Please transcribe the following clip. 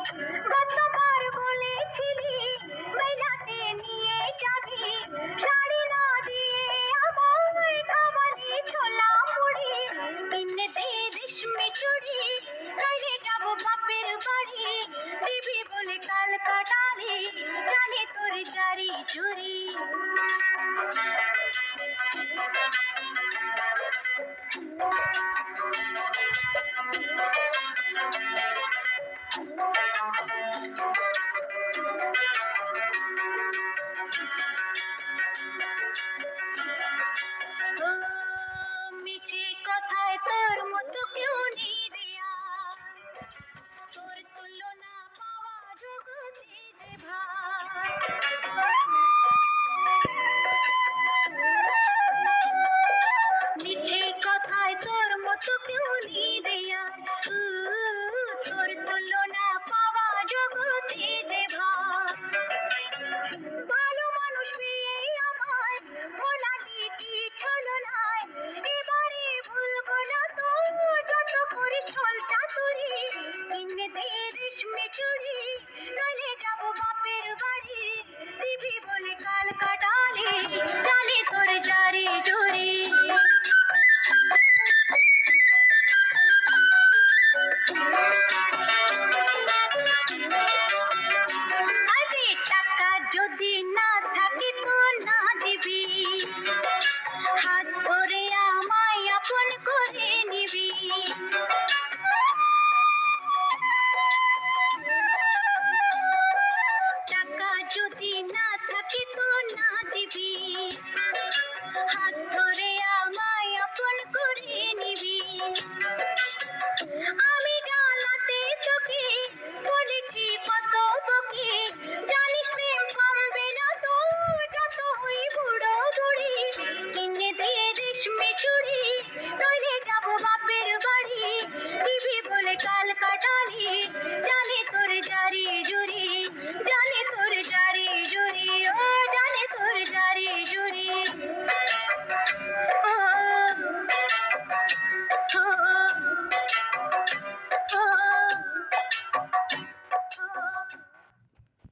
কতবার বলেছিলি মেলাতে নিয়ে যাবি, শাড়ি না দিয়ে আমায় খাওয়ালি ছোলা মুড়ি, কিনে দে রেশমি চুড়ি, নইলে যাব বাপের বাড়ি, দিবি বলে কাল কাটালি, জানে তোর জারি জুড়ি। ও মিছে কথায় তোর মতো কেউ নেই রে আর, তোর তুলনা পাওয়া জগতে যে ভার। মিছে কথায় তোর মতো কেউ নেই রে আর, তোর তুলনা পাওয়া জগতে যে ভার। ভালো মানুষ পেয়ে আমায় ভোলালি কি ছলনায়, এবারে ভুলবো না তো যত করিস ছল চাতুরি, কিনে দে রেশমি চুড়ি, নইলে যাব বাপের বাড়ি, দিবি বলে কাল কাটালি, জানে তোর জারি জুড়ি। আরে টাকা যদি না থাকে তো না দিবি, হাত ধরে আমায় আপন করে নিবি।